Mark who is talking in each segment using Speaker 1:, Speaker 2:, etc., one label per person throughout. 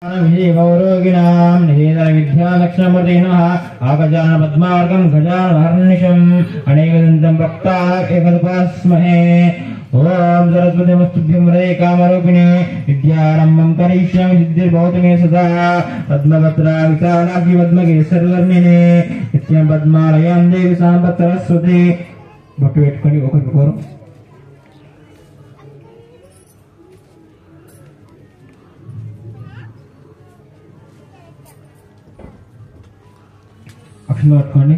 Speaker 1: गौरोगिणां निवेदन विद्यालक्ष्मणमूर्तिनः आगजान पद्मार्गं गजानहर्निशम् अनेकदन्तं भक्ताः एकदुपास्महे। ओम सरस्वती नमस्तुभ्यं वरदे कामरूपिणे विद्यारम्भं करिष्यामि सिद्धिर्भवतु मे सदा। पद्मपत्रा विशालाक्षि पद्मकेसरवर्णिने नित्यं पद्मालयां देवी साम्ब सरस्वती। బొట్టు పెట్టుకొని ఒకరికొకరు అక్షంలో కట్టుకోండి,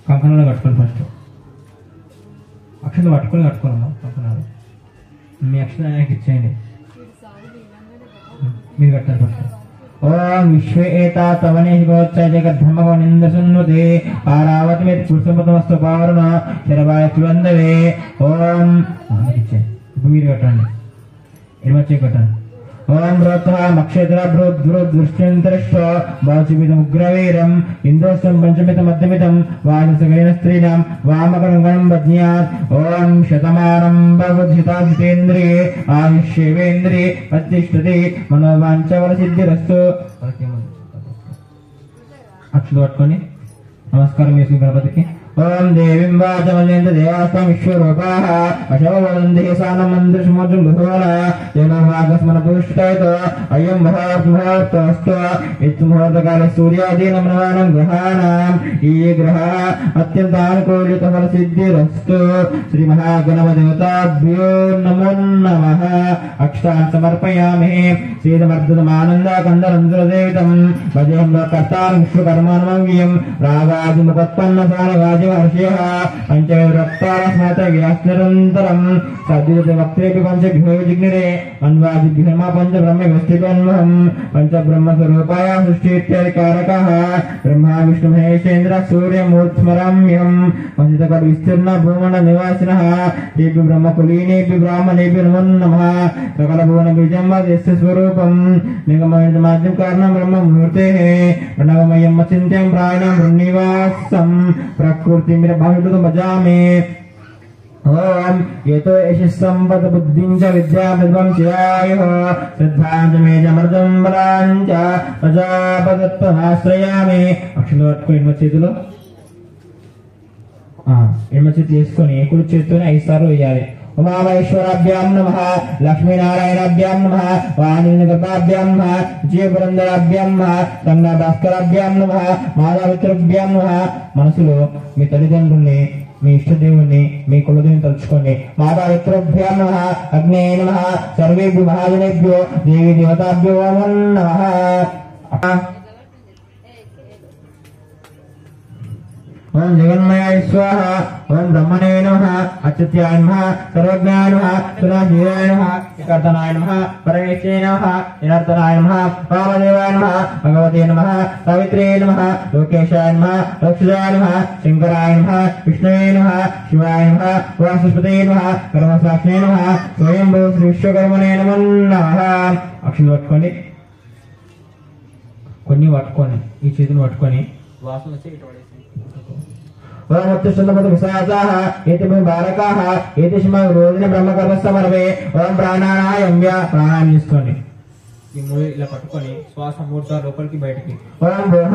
Speaker 1: కంకణంలో కట్టుకోండి. ఫస్ట్ అక్షంలో కట్టుకోనమ్మా కంకణాలు. మీ అక్షరం ఆయనకి ఇచ్చేయండి, మీరు కట్టాలి ఫస్ట్. ओम विश्व एता तवने गोच्चय जगद्धर्मगोनिंद सुन्नुते पारावतमेत पुरुषमतमस्तु पावरण शरवाय सुवंदवे। ओम भूमिर कटंడి ఎడమచే కటండి. ओम रोतः मक्षेत्र दृष्टिंतरिष्ट वाचिमिदं उग्रवीरं इंद्रस्तं पंचमितं मध्यमितं वाचसगेन स्त्रीणां वामकरणं वज्ञात्। ओम शतमानं भवद्धिता जितेन्द्रिये आयुष्येवेन्द्रिये प्रतिष्ठति मनोवांఛవరసిద్ధిరస్తు। అక్షలు పట్టుకొని నమస్కారం చేసుకుని గణపతికి ओम देवीं वाचमजन्त देवास्तं विश्वरूपाः अशववन्दे सानमन्त्रसमुद्रं भुवना जगन्नाथस्मन पुष्टयतो अयं मुहूर्तस्तु इत्मुहूर्तकाले सूर्यादीनां नवानां ग्रहाणां ये ग्रहाः अत्यन्तानुकूलितफलसिद्धिरस्तु। श्रीमहागणपतिदेवताभ्यो नमो नमः। अक्षतान् समर्पयामि। सीदमर्दनमानन्दकन्दरं भजेहं कर्तारं विश्वकर्माणमव्ययं रागादिमुपत्पन्नसारगाज पंचरक्तारस्मातव्यास्निरन्तरं सद्विदवक्त्रेऽपि पंचभ्यो जिग्निरे अन्वादिभ्यर्मा पंचब्रह्मव्यस्तिपन्वहं पंचब्रह्मस्वरूपाय सृष्टित्यधिकारकः ब्रह्मा विष्णुमहेशेन्द्र सूर्यमूर्तिस्मराम्यहं पंचतकविस्तीर्ण भूमण्डलनिवासिनः तेभ्यो ब्रह्मकुलीनेभ्यो ब्राह्मणेभ्यो नमो नमः। सकलभुवनबीजं यस्य स्वरूपं निगममाद्यं कारणं ब्रह्ममूर्तेः प्रणवमयं अचिन्त्यं प्राणं ब्रह्मनिवासं प्रकृति मेरा बाहुल्य बजामे। ओम यतो यशः संपद बुद्धिं च विद्या विद्वं चिरायुः श्रद्धां च मे जमर्दं बलां च प्रजापतित्वमाश्रयामि। అక్షంలో పట్టుకొని ఎడమ చేతిలో ఎడమ చేతి తీసుకొని కుడి చేతితోనే 5 సార్లు వేయాలి। उमामहेश्वराभ्यां नमः लक्ष्मीनारायणाभ्यां नमः वाणीगर्भाभ्यां नमः जीवपुरंदराभ्यां नमः रंगनाभास्कराभ्यां नमः माधवित्रभ्यां नमः। మనసులో మీ తల్లిదండ్రుల్ని మీ ఇష్టదేవుని మీ కులదేవుని తలుచుకోండి। మాతాపితృభ్యాం నమః అగ్నే నమః సర్వేభ్యో మహాజనేభ్యో దేవీ దేవతాభ్యో నమః। ओम जगन्मयाय स्वाहा। ओम ब्रह्मणे नमः अच्युताय नमः सर्वज्ञाय नमः सुराजीवाय नमः कर्तनाय नमः परमेश्वराय नमः निरंतराय नमः वामदेवाय नमः भगवते नमः सावित्र्यै नमः लोकेशाय नमः रक्षिताय नमः शंकराय नमः विष्णुवे नमः शिवाय नमः वासुस्पतये नमः कर्मसाक्षिणे नमः स्वयंभू श्री विश्वकर्मणे नमो नमः। అక్షలు పట్టుకోండి, కొన్ని పట్టుకోండి, ఈ చేతులు పట్టుకొని వాసన వచ్చి ఇటు పడేసి ओम उत्तिष्ठन्तु विशाचाः एतेभ्यो बालकाः एतेषां रोदिने ब्रह्मकर्मस्तमर्वे। ओम प्राणानायं प्राणायाम తీసుకోండి। ఈ మూడు ఇలా పట్టుకొని శ్వాస 3 సార్లు లోపలికి బయటికి। ఓం భూః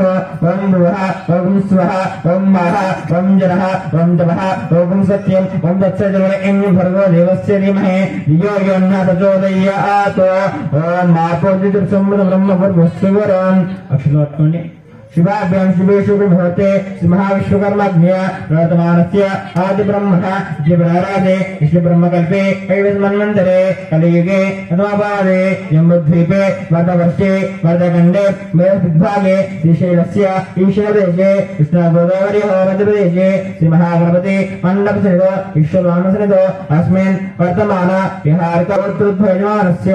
Speaker 1: ఓం భువః ఓం స్వః ఓం మహః ఓం జనః ఓం తపః ఓం సత్యం ఓం తత్సవితుర్వరేణ్యం భర్గో దేవస్య ధీమహి ధియో యో నః ప్రచోదయాత్। ఓం మార్కోదిత్యం బ్రహ్మవస్సువరం। అక్షలు పట్టుకోండి। शिवाभ्यां शिवेषु भवते महाविश्वकर्माज्ञया प्रवर्तमानस्य आदि ब्रह्मः जीवराराधे विष्णुब्रह्मकल्पे कैवस्मन्वन्तरे कलियुगे नवापादे जम्बुद्वीपे वर्धवर्षे वर्धखण्डे मेरुविभागे श्रीशैलस्य ईशानदेशे कृष्णागोदावरी मध्यप्रदेशे श्रीमहागणपति मण्डपसहितो विश्वब्रह्मसहितो अस्मिन् वर्तमान विहारकर्तृध्वजमानस्य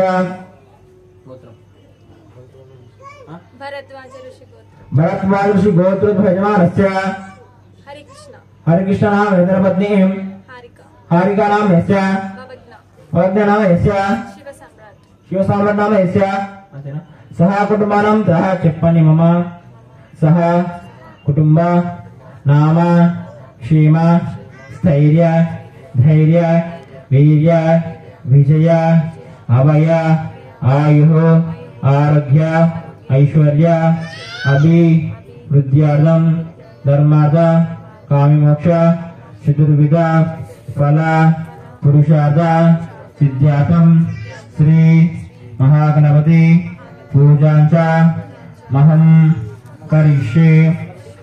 Speaker 1: भरद्वाज ऋषि गोत्र ध्वजमानस्य हरिकृष्ण नाम वेदपत्नीं हारिका नाम यस्य भवद्य नाम यस्य शिवसाम्राट् नाम यस्य सह कुटुम्बानां सह చెప్పండి मम सह कुटुंब नाम क्षेम स्थैर्य धैर्य वीर्य विजय अभय आयुः आरोग्य ऐश्वर्य अभिवृद्ध्यार्थं धर्मार्थ काममोक्ष चतुर्विध फल पुरुषार्थ सिद्ध्यार्थं श्री महागणपति पूजांच महं करिष्ये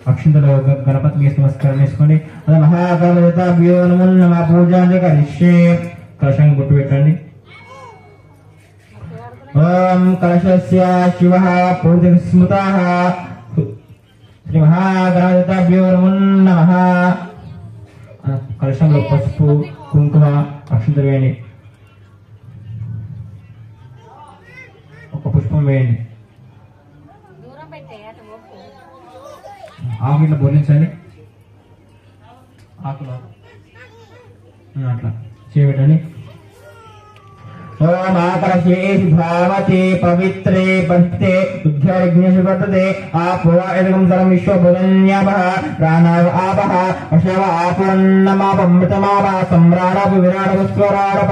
Speaker 1: अक्षिंतलो गणपति की नमस्कार చేసుకోండి అద మహాగణపతిభ్యో నమో నమః పూజాంచ కరిష్యే కలశం గుట్టు పెట్టండి ఓం కలశస్య శివః పూర్తిస్మృతః శ్రీ మహాగణపతిభ్యో నమో నమః కలశంలో పసుపు కుంకుమ అక్షింతలు వేయండి ఒక పుష్పం వేయండి ఆకులు బోధించండి ఆకులు అట్లా చేయబెట్టండి ఓం ఆకర్షే భావతే పవిత్రే పవిత్రే ఉద్ధ్యజ్ఞేషు వర్తతే ఆపో ఏకం సర్వం విశ్వభుజన్యాపః ప్రాణాయ ఆపః వశవ ఆపన్నమాపమృతమాపః సమ్రాడపు విరాడపుస్వరాడప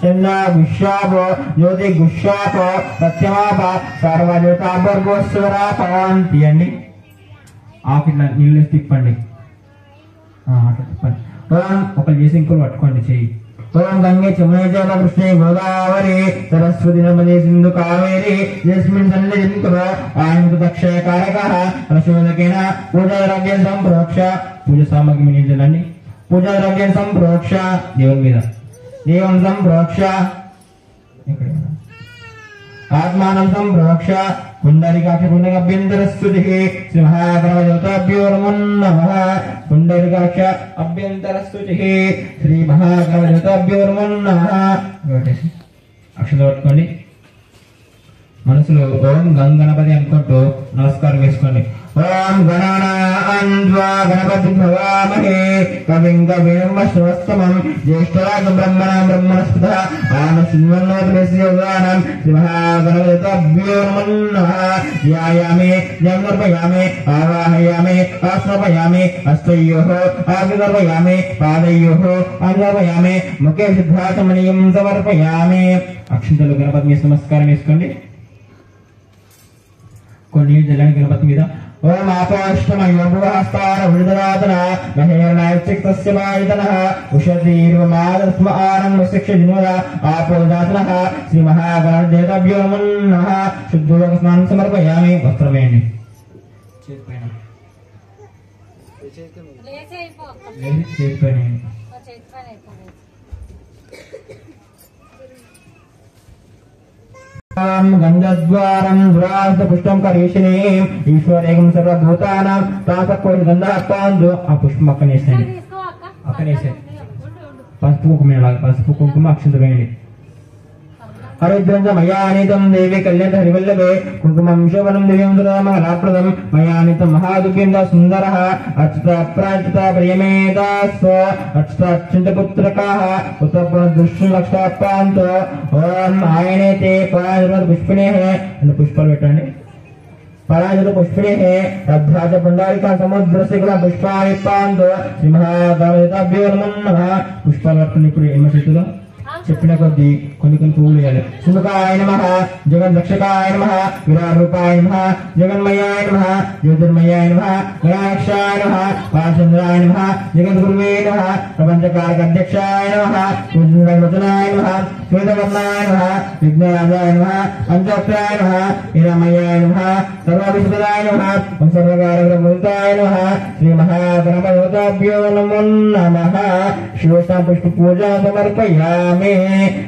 Speaker 1: చంద్ర గుష్యాపో జ్యోతి గుష్యాపో సత్యమాప సర్వజ్యోతాపర్గోస్వరాపాన్ తీయండి ఆకు ఇట్లా నీళ్ళు తిప్పండి అట్లా తిప్పండి ఓం ఒకరు చేసి ఇంకోరు పట్టుకోండి చెయ్యి ఓం గంగే చమునే చ కృష్ణే గోదావరి సరస్వతి నర్మదే సింధు కావేరి యస్మిన్ సన్నిధిం కురు ఆయంతు దక్షకారకః రసోదకేన పూజా ద్రవ్యం సంప్రోక్ష పూజ సామగ్రి నించండి పూజా ద్రవ్యం సంప్రోక్ష దేవుని మీద దేవం సంప్రోక్ష आत्मानं संप्रोक्ष पुंडरीकाक्ष पुंडरीकाभ्यन्तरस्तुतिः श्री महागणपतिभ्यो नमो नमः पुंडरीकाक्ष अभ्यन्तरस्तुतिः श्री महागणपतिभ्यो नमो नमः అక్షంతలు పట్టుకోండి మనసులో ఓం గణపతి అనుకుంటూ నమస్కారం వేసుకోండి ఓం గణానాన్వా గణపతి భవామహే కవిం కవిర్మశ్వస్తమం జ్యేష్ఠరాజం బ్రహ్మణాం బ్రహ్మణస్పతః ఆనశృణ్వన్నోపదేశయోగానాం శ్రీ మహాగణపతిభ్యో నమో నమః ధ్యాయామి ధ్యానర్పయామి ఆవాహయామి ఆస్మపయామి హస్తయోః ఆగ్నిర్పయామి పాదయోః అంగర్పయామి ముఖే సిద్ధార్థమణియం సమర్పయామి అక్షంతలు గణపతి మీద నమస్కారం వేసుకోండి కొన్ని జలాన్ని గణపతి మీద ఓం ఆపాష్టమయోభువహస్తార వృదరాతన మహేర్ణాయచిక్తస్య మాయితనః ఉషధీర్వమాదస్మ ఆరంభశిక్ష జిన్వద ఆపోదాతనః శ్రీ మహాగణపతిభ్యో నమో నమః శుద్ధోదక స్నానం సమర్పయామి వస్త్రమేయండి చేతిపైన गंधद्वारं दुरास्त पुष्पं करीषिणे ईश्वरेकं सर्वभूतानां तासकोटि गंधः पांदु आ पुष्पं अकनेसेंడి अकनेसे पసుపు కుంకుమ అక్షంతలు వేయండి हरिद्रंज मयानितं देवी कल्याण हरिवल्लभे कुंकुमं शोभनं दिव्यं सुरामलाप्रदं मयानितं महादुभ्यं सुन्दरः अच्युत प्राच्युत प्रियमेदास्व अच्युत अच्युतपुत्रकाः उत्तरदुष्टलक्षापान्तो ओम आयने ते पराजत पुष्पिणेः पुष्पाలు పెట్టండి पराजत पुष्पिणेः रद्धाच पुंडारिका समुद्रशिखर पुष्पाणि पान्तो श्री महागणपतिभ्यो नमो नमः पुष्पाలు పట్టుకొని ఇప్పుడు ఏమ చేతులు చెప్పిన కొద్ది కొన్ని పువ్వులు వేయాలి సుముఖాయ నమః జగద్రక్షకాయ నమః విరారూపాయ నమః జగన్మయాయ నమః జ్యోతిర్మయాయ నమః గణాక్షాయ నమః పాశంద్రాయ నమః జగద్గురువే నమః ప్రపంచకారక అధ్యక్షాయ నమః పూజ్యవచనాయ నమః శ్వేతవర్ణాయ నమః విఘ్నరాజాయ నమః పంచోక్షరాయ నమః నిరమయాయ నమః సర్వవిశ్వదాయ నమః సర్వకారకృతాయ నమః శ్రీ మహాగణపతిభ్యో నమో నమః శివస్తా పుష్ప పూజా సమర్పయామి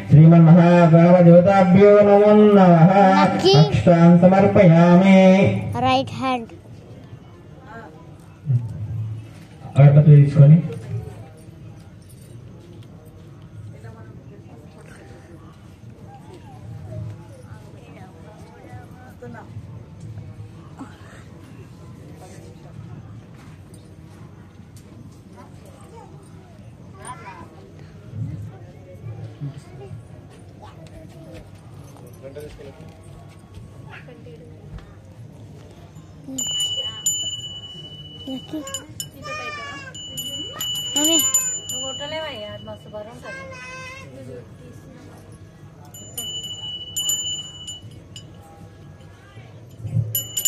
Speaker 1: श्रीमन्महागणपतिभ्यो नमो नमः अक्षतां समर्पयामि
Speaker 2: राइट हैंड
Speaker 1: अगरबत्ती తీసుకొని
Speaker 2: मम्मी
Speaker 3: होटल है यार मस्त बरम कर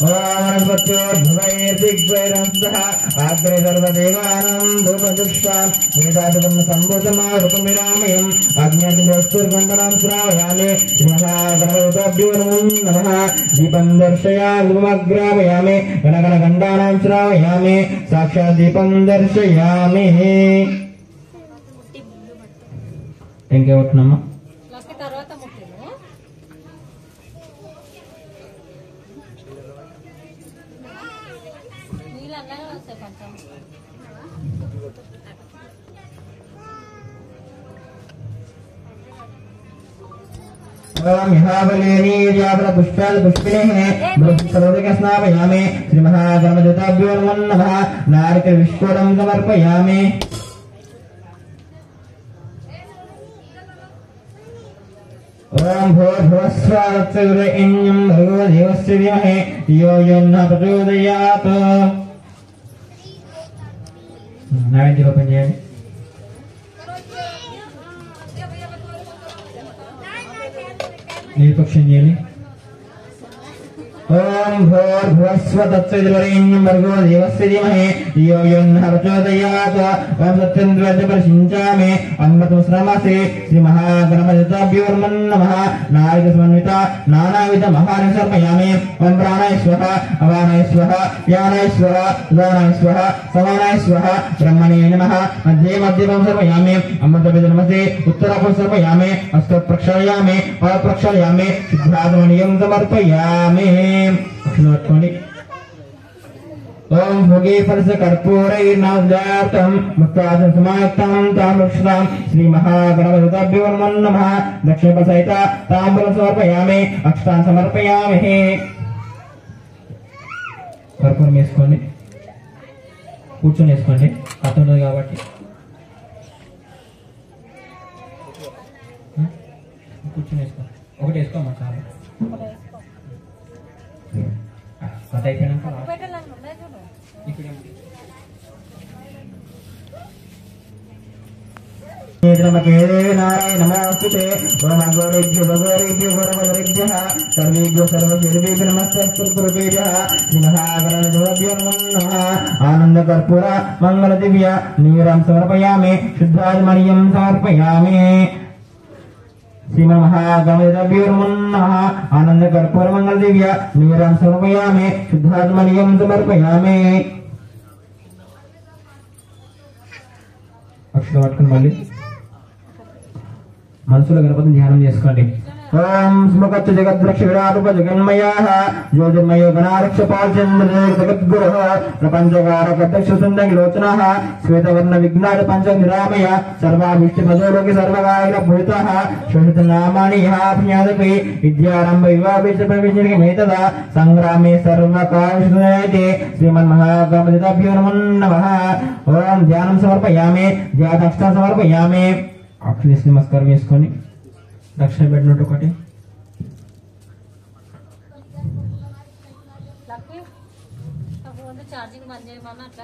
Speaker 1: वनस्पत्योर्भवैर्दिग्वैरंसः आग्रे सर्वदेवानां धूपदुष्टां वेदादिपन्न सम्भूतमारुतं विरामयम् अग्न्यतिवस्तुर्गन्धनां श्रावयामि श्रीमहागणपतिभ्यो नमः दीपं दर्शयामि धूमग्रावयामि गणगणगण्डानां श्रावयामि साक्षात् दीपं दर्शयामि ఇంకేమంటున్నామా
Speaker 3: తర్వాత ముట్టిను నీళ్ళు అన్నగా వస్తాయి కొంచెం
Speaker 1: पुष्पिणे श्रीमहागणपतिभ्यो नमः नारिकेल विस्फोटं समर्पयामि ओम भूर्भुवस्वात्सुरेण्यं भर्गो देवस्य धीमहि धियो यो न प्रचोदयात् नैवेद्य ओपन చేయండి నిరపక్షం చేయండి ओम भूर्भुवस्वत्सुरेण्यं भर्गो देवस्य धीमहि धियो यो न प्रचोदयात् ओम सत्यन्द्रजपरिशिञ्चामि अमृतं श्रमसे श्रीमहागणपतिभ्यो नमः नारिकेलसमन्विता नानाविध महानि समर्पयामि ओम प्राणाय स्वाहा अपानाय स्वाहा व्यानाय स्वाहा उदानाय स्वाहा समानाय स्वाहा ब्रह्मणे नमः मध्ये मध्यमं समर्पयामि अमृतविदनमसे उत्तरापं समर्पयामि हस्तौ प्रक्षालयामि प्रक्षालयामि शुद्धात्मनियं समर्पयामि ओम भोगे फलस कर्पूरैर्नादार्थं मुक्तादं समायुक्तं ताम्रक्षतां श्रीमहागणपतिभ्यो नमः दक्षिणपसहित ताम्बूलं समर्पयामि अक्षतां समर्पयामि कर्पूరం వేసుకోండి కూర్చొని వేసుకోండి అతనుది కాబట్టి కూర్చొని వేసుకోండి ఒకటి వేసుకోమా చాలా కథ అయిపోయినాక ఇక్కడ नमोस्तुते ओम गौरेभ्यो भगवरेभ्यो वरवरेभ्यः सर्वेभ्यो सर्वशरीरेभ्यो नमस्तेभ्यः श्रीमहागणपतिभ्यो नमः आनंद कर्पूर मंगल दिव्य नीरं समर्पयामि शुद्धात्मनियं समर्पयामि श्रीमहागणपतिभ्यो नमः आनंद कर्पूर मंगल दिव्य नीरं समर्पयामि शुद्धात्मनियं समर्पयामि अक्षर पట్టుకొని మళ్ళీ మనసులో గణపతిని ధ్యానం చేసుకోండి ఓం స్మకచ్చ జగద్రక్ష విరాటూప జగన్మయః జ్యోతిర్మయో గణారక్ష పాల్చంద్ర జగద్గురుః ప్రపంచకారక దక్ష సుందగిలోచనః శ్వేతవర్ణ విఘ్నాద పంచ నిరామయ సర్వాభిష్ట పదోలోకి సర్వగాయన భూతః శోషిత నామాని హాప్యాదపి విద్యారంభ వివాహేచ ప్రవిజ్ఞికి మేతదా సంగ్రామే సర్వకార్యశునయతే శ్రీమన్మహాగణపతిభ్యో నమః ఓం ధ్యానం సమర్పయామి ధ్యానక్ష సమర్పయామి అక్షిలేసి నమస్కారం చేసుకొని దక్షిణ పెట్టినట్టు ఒకటి
Speaker 3: చార్జింగ్ బంద్ చేయమన్నా అట్లా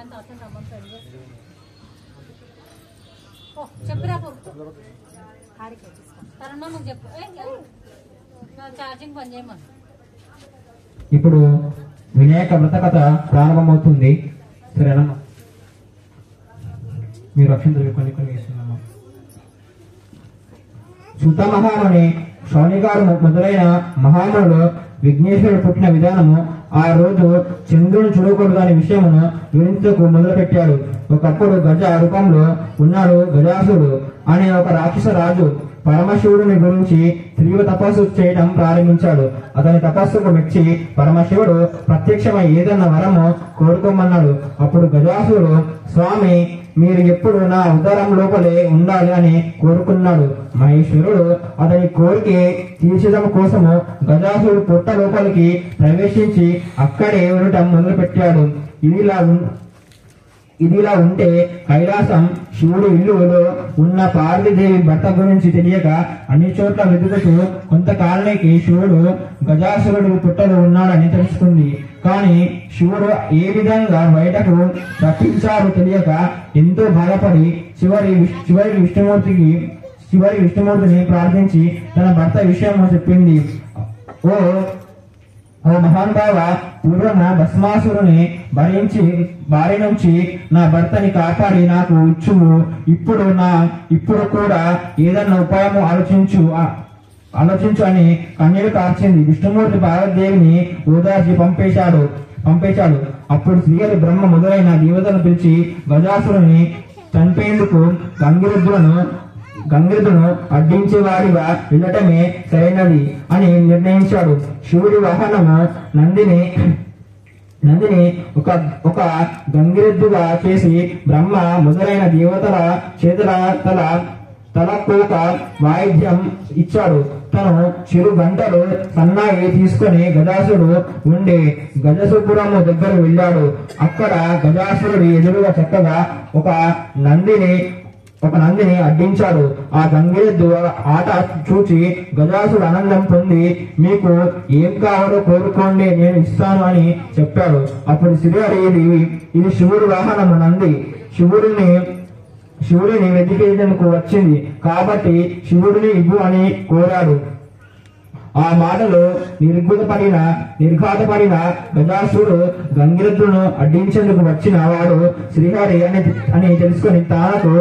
Speaker 3: చెప్పిరా తరుణ్ నువ్వు చెప్పు చార్జింగ్ బంద్ చేయమన్నా
Speaker 1: ఇప్పుడు వినాయక వ్రత కథ ప్రారంభమవుతుంది సరేనమ్మా మీరు రక్షణ కొన్ని కొన్ని వేస్తున్నామా సుత మహాముని శౌనిగారు మొదలైన మహామునులు విఘ్నేశ్వరుడు పుట్టిన విధానము ఆ రోజు చంద్రుని చూడకూడదు అనే విషయమును వివరించకు మొదలుపెట్టాడు. ఒకప్పుడు గజ రూపంలో ఉన్నాడు గజాసురుడు అనే ఒక రాక్షస రాజు. పరమశివుడిని గురించి తీవ్ర తపస్సు చేయడం ప్రారంభించాడు. అతని తపస్సుకు మెచ్చి పరమశివుడు ప్రత్యక్షమై ఏదన్నా వరము కోరుకోమన్నాడు. అప్పుడు గజాసురుడు, స్వామి మీరు ఎప్పుడు నా ఉదరం లోపలే ఉండాలి అని కోరుకున్నాడు. మహేశ్వరుడు అతని కోరిక తీర్చడం కోసము గజాసురుడు పొట్ట లోపలికి ప్రవేశించి అక్కడే ఉండటం మొదలు పెట్టాడు. ఇదిలా ఉంటే కైలాసం శివుడి ఇల్లులో ఉన్న పార్వతీదేవి భర్త గురించి తెలియక అన్ని చోట్ల వెతుకుతూ కొంతకాలానికి శివుడు గజాసురుడు పుట్టలో ఉన్నాడని తెలుసుకుంది. కానీ శివుడు ఏ విధంగా బయటకు రప్పించారో తెలియక ఎంతో బాధపడి చివరి విష్ణుమూర్తిని ప్రార్థించి తన భర్త విషయం చెప్పింది. ఓ ఓ మహానుభావ, పూర్వన భస్మాసురుని బారి నుంచి నా భర్తని కాపాడి నాకు ఇచ్చువు. ఇప్పుడు కూడా ఏదన్నా ఉపాయం ఆలోచించు అని కన్నీరు కార్చింది. విష్ణుమూర్తి పార్వతీదేవిని ఓదార్చి పంపేశాడు. అప్పుడు శ్రీహరి బ్రహ్మ మొదలైన దేవతలను పిలిచి గజాసురుని చంపేందుకు గంగిరుడును అడ్డించేవాడిగా వెళ్ళటమే సరైనది అని నిర్ణయించాడు. శివుడి వాహనము నందిని ఒక గంగిరెద్దుగా చేసి బ్రహ్మ మొదలైన దేవతల చేతుల తలకోక వాయిద్యం ఇచ్చాడు. తను చిరు గంటలు సన్నాయి తీసుకుని గజాసురుడు ఉండే గజసుపురము దగ్గర వెళ్ళాడు. అక్కడ గజాసురుడి ఎదురుగా చక్కగా ఒక నందిని అడ్డించాడు. ఆ గంగిరెద్దు ఆట చూచి గజాసుడు ఆనందం పొంది, మీకు ఏం కావాలో కోరుకోండి, నేను ఇస్తాను అని చెప్పాడు. అప్పుడు శ్రీహరి ఇది శివుడి వాహనము నంది శివుడిని వెతికేందుకు వచ్చింది కాబట్టి శివుడిని ఇవ్వు అని కోరాడు. ఆ మాటలో నిర్ఘాతపడిన గజాసురుడు గంగిరెద్దును అడ్డించేందుకు వచ్చిన వాడు శ్రీహరి అని తెలుసుకొని తానకు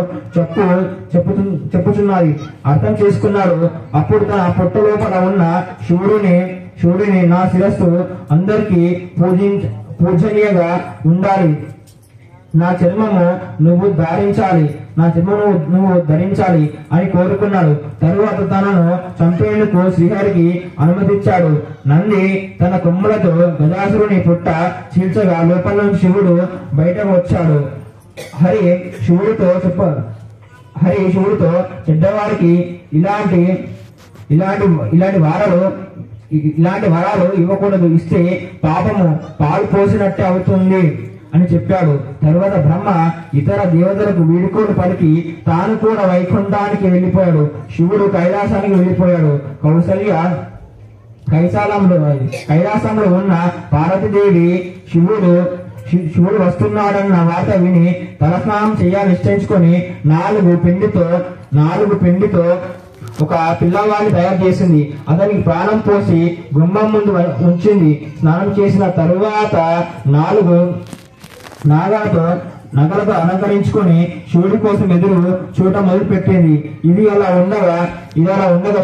Speaker 1: చెప్పుచున్నది అర్థం చేసుకున్నాడు. అప్పుడు తన పొట్ట లోపల ఉన్న శివుడిని నా శిరస్సు అందరికీ పూజనీయంగా ఉండాలి, నా చర్మము నువ్వు ధరించాలి అని కోరుకున్నాడు. తరువాత తనను చంపేందుకు శ్రీహరికి అనుమతించాడు. నంది తన కొమ్ములతో గజాసురుని పుట్ట చీల్చగా లోపల నుంచి శివుడు బయటకు వచ్చాడు. హరి శివుడితో చెడ్డవారికి ఇలాంటి వరాలు ఇవ్వకూడదు, ఇస్తే పాపము పాలు పోసినట్టే అవుతుంది అని చెప్పాడు. తరువాత బ్రహ్మ ఇతర దేవతలకు వీడుకోలు పలికి తాను కూడా వైకుంఠానికి వెళ్ళిపోయాడు. శివుడు కైలాసానికి వెళ్ళిపోయాడు. కైలాసంలో ఉన్న పార్వతీదేవి శివుడు వస్తున్నాడన్న వార్త విని తలస్నానం చేయాలని నిశ్చయించుకొని నాలుగు పిండితో ఒక పిల్లవాడిని తయారు చేసింది. అతనికి ప్రాణం పోసి గుమ్మం ముందు ఉంచింది. స్నానం చేసిన తరువాత నగలతో అలంకరించుకొని శివుడి కోసం ఎదురు చూడ మొదలు పెట్టింది. ఇది అలా ఉండగా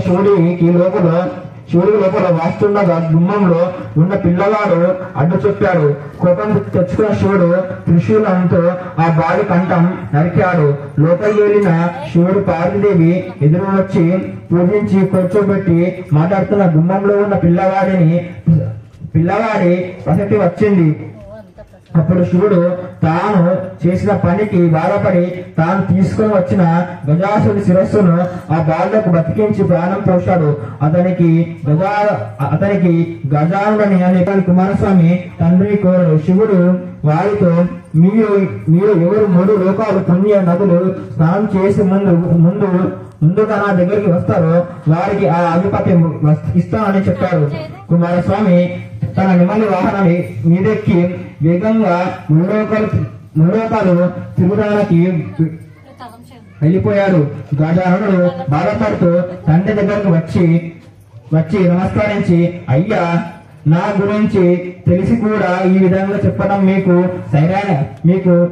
Speaker 1: శివుడి లోపల వాస్తుండగా గుమ్మంలో ఉన్న పిల్లవాడు అడ్డు చెప్పాడు. కోపం తెచ్చుకున్న శివుడు త్రిశూలంతో ఆ బాడి కంఠం నరికాడు. లోపలికి వెళ్ళిన శివుడు పార్వతీదేవి ఎదురు వచ్చి పూజించి కూర్చోబెట్టి మాట్లాడుతున్న గుమ్మంలో ఉన్న పిల్లవాడి ప్రసక్తి వచ్చింది. అప్పుడు శివుడు తాను చేసిన పనికి బాధపడి తాను తీసుకొని వచ్చిన గజాసుడి శిరస్సును ఆ బాలులకు బతికించి ప్రాణం పోశాడు. అతనికి గజానుడని అనే కుమారస్వామి తండ్రి కోరడు. శివుడు వారితో మీరు ఎవరు 3 లోకాలు పుణ్య నదులు స్నానం చేసి ముందుగా నా దగ్గరికి వస్తారో వారికి ఆ ఆధిపత్యం ఇస్తానని చెప్పాడు. కుమారస్వామి తన నెమలి వాహనాన్ని మీదెక్కి వేగంగా మూడోకాలు తిరుగుడానికి వెళ్ళిపోయాడు. గజానుడు బాధపడుతూ తండ్రి దగ్గరకు వచ్చి నమస్కరించి, అయ్యా, నా గురించి తెలిసి కూడా ఈ విధంగా చెప్పడం మీకు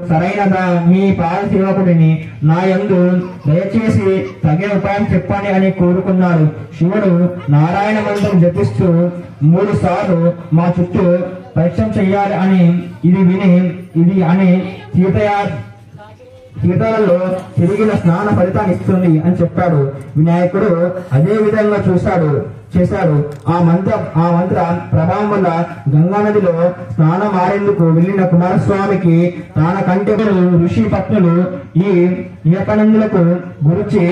Speaker 1: సరైనదా? మీ పాద సేవకుడిని నా యందు దయచేసి తగిన ఉపాయం చెప్పండి అని కోరుకున్నాడు. శివుడు నారాయణ మంత్రం జపిస్తూ 3 సార్లు మా చుట్టూ పరిచయం చెయ్యాలి అని ఇది అని తీర్థాలలో తిరిగిన స్నాన ఫలితాన్ని ఇస్తుంది అని చెప్పాడు. వినాయకుడు అదే విధంగా చేశాడు. ఆ మంత్ర ప్రభావం వల్ల గంగా నదిలో స్నానం ఆడేందుకు వెళ్లిన కుమారస్వామికి తన కంటే ఋషి పత్నులు ఈ నియపనందులకు గురించి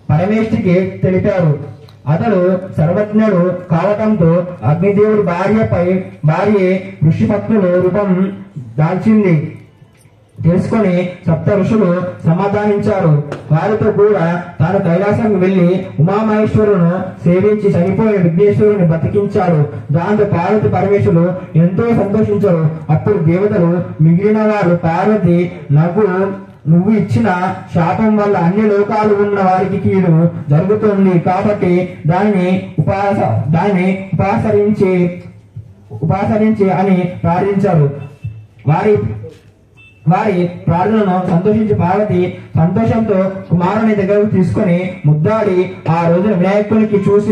Speaker 1: పరమేష్ఠికి తెలిపారు. అతడు సర్వజ్ఞుడు కావటంతో అగ్నిదేవుడి భార్య ఋషి పత్నులు రూపం దాల్చింది తెలుసుకొని 7 ఋషులు సమాధానించారు. వారితో కూడా తాను కైలాసానికి వెళ్లి ఉమామహేశ్వరును సేవించి చనిపోయిన విఘ్నేశ్వరుని బతికించాడు. దాంతో పార్వతి పరమేశ్వరులు ఎంతో సంతోషించారు. అప్పుడు దేవతలు మిగిలిన వారు పార్వతి నువ్వు ఇచ్చిన శాపం వల్ల అన్ని లోకాలు ఉన్న వారికి కీడు జరుగుతుంది కాబట్టి దాన్ని ఉపాసరించి ఉపాసనించి అని ప్రార్థించారు. వారి ప్రార్థనను సంతోషించి పార్వతి సంతోషంతో కుమారుని దగ్గరకు తీసుకొని ముద్దాడి ఆ రోజున వినాయకునికి చూసి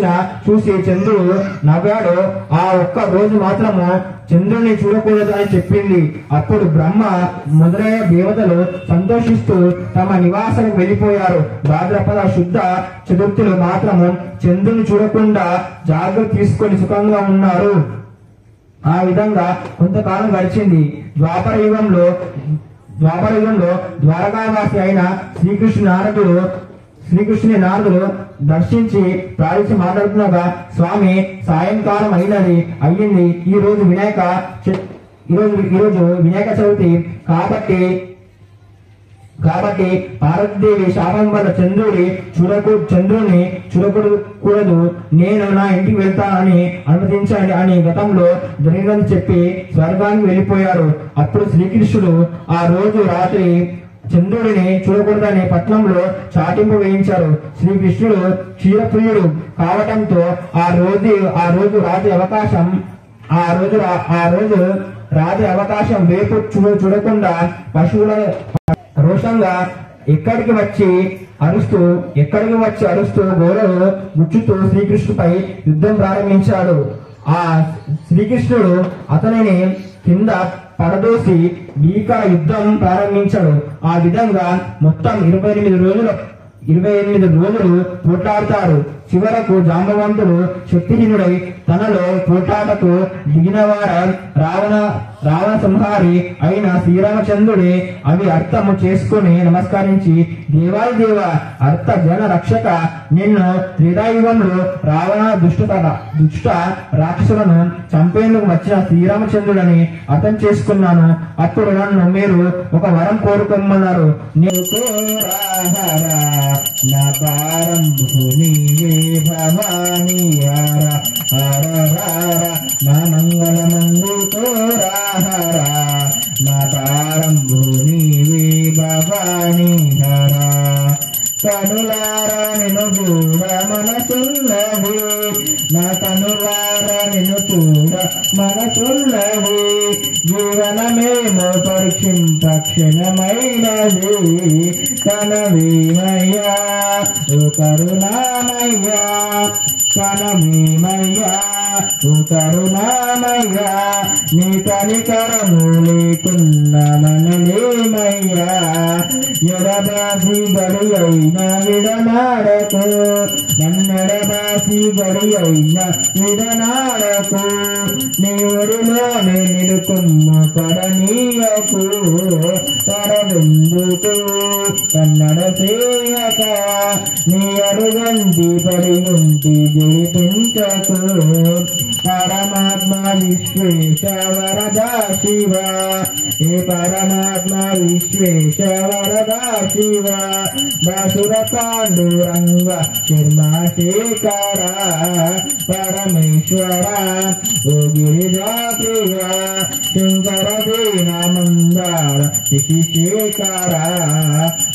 Speaker 1: చంద్రుడు నవ్వాడు. ఆ ఒక్క రోజు మాత్రము చంద్రుని చూడకూడదు అని చెప్పింది. అప్పుడు బ్రహ్మ మొదలైన దేవతలు సంతోషిస్తూ తమ నివాసానికి వెళ్ళిపోయారు. భాద్రపద శుద్ధ చతుర్థులు మాత్రము చంద్రుని చూడకుండా జాగ్రత్త తీసుకొని సుఖంగా ఉన్నారు. ఆ విధంగా కొంతకాలం గడిచింది. ద్వాపర యుగంలో ద్వారకావాసి అయిన శ్రీకృష్ణుని నారదుడు దర్శించి ప్రార్థించి మాట్లాడుతున్నాగా, స్వామి సాయంకాలం అయ్యింది. ఈ రోజు వినాయక చవితి కాబట్టి పార్వతీదేవి శాపం వల్ల చంద్రుని చూడకూడదు, నేను నా ఇంటికి వెళ్తానని అనుమతించండి అని గతంలో జరిగిందని చెప్పి స్వర్గానికి వెళ్ళిపోయారు. అప్పుడు శ్రీకృష్ణుడు ఆ రోజు రాత్రి చంద్రుడిని చూడకూడదని పట్నంలో చాటింపు వేయించారు. శ్రీకృష్ణుడు క్షీరప్రియుడు కావటంతో ఆ రోజు రాత్రి అవకాశం వేపు చూడకుండా పశువుల రోషంగా ఎక్కడికి వచ్చి అరుస్తూ గోడలు గుచ్చుతూ శ్రీకృష్ణుపై యుద్ధం ప్రారంభించాడు. ఆ శ్రీకృష్ణుడు అతనిని కింద పడదోసి భీకర యుద్ధం ప్రారంభించాడు. ఆ విధంగా మొత్తం 28 రోజులు పోట్లాడతారు. చివరకు జాంబవంతుడు శక్తిహీనుడై తనలో పోట్లాటకు దిగినవాడ రావణ సంహారి అయిన శ్రీరామచంద్రుడే అవి అర్థము చేసుకుని నమస్కరించి, దేవాది దేవ అర్థ జన రక్షక, నిన్ను త్రేతాయుగంలో రావణ దుష్ట రాక్షసులను చంపేందుకు వచ్చిన శ్రీరామచంద్రుడని అర్థం చేసుకున్నాను. అప్పుడు నన్ను మీరు ఒక వరం కోరుకోమన్నారు. భవానీ హర హర హర నా మంగళమందు హర నా పారంభు నీవే భవానీ హర. కనులారా నిన్ను చూడ మనసున్నది, నా కనులారా నిన్ను చూడ మనసున్నది, జీవనమేమో పరీక్షింపక్షణమైనది. కనవీమయ్యా ఓ కరుణామయ్యా, కనవీమయ్యా ఓ కరుణామయ్యా, నీ కనికరము లేకున్న మనలేమయ్యా. ఎడబాసి గడి అయిన విడనాడకు, నన్నెడబాసి గడి అయిన విడనాడకు, నీ ఒడిలోనే నిలుకున్న పడనీయకు. పరవెందుకు కన్నడ చేయక, నీ అడుగంటి పడి ఉంటి గెలిపించకు. పరమాత్మ విశ్వేశ వరదా శివ, ఏ పరమాత్మ విశ్వేశ వరదా శివ, బాసుర పాండురంగ శర్మాశేఖర పరమేశ్వర ఓ గిరిజాప్రియ, శంకర దీన మందార శశిశేఖర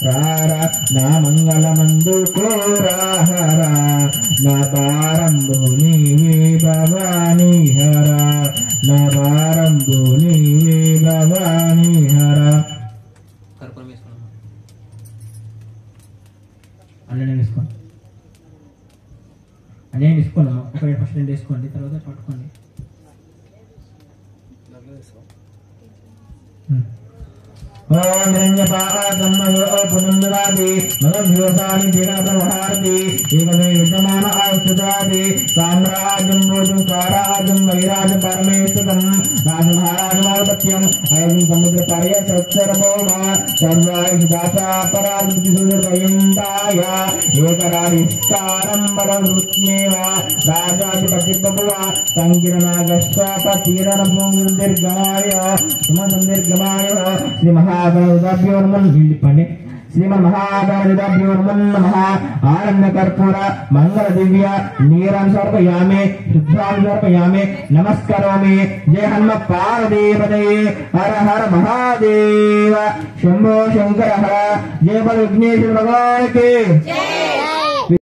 Speaker 1: రార నా మంగళమందు కోరాహర, నా పారంభు నీవే భవానీ హర, నా పారంభు నీవే భవానీ హర. అన్నీ వేసుకోండి. ఒక ఫస్ట్ 2 వేసుకోండి, తర్వాత పట్టుకోండి. ఓం నిరంజపాదమ్మయో పునందరాది మదవ్యోసాని జగతవహారతి ఏకమే విద్యమాన ఆస్తుదాది సామ్రాజ్యం భోజం స్వరాజ్యం వైరాజం పరమేశ్వరం రాజమహారాజమాధిపత్యం అయం సముద్ర పర్య సత్సర్వోమ సర్వాయుష దాశాపరాధిపర్యంతాయ ఏకరాధిష్టారం బలవృత్మేవ రాజాధిపతిర్బభువ సంకిరణాగశ్వాపతీరణ భూమిర్గమాయ సుమసందీర్ఘమాయ శ్రీ శ్రీమన్మహాగణాధిపత్యో నమః. ఆనంద కర్పూర మంగళ దివ్య నీరం సమర్పయామి, శుద్ధాం సమర్పయామి, నమస్కరోమి. జయ హనుమ పార్వతీపదే హర హర మహాదేవ శంభో శంకర హర. జయ బల విఘ్నేశ్వర భగవాన్ కి.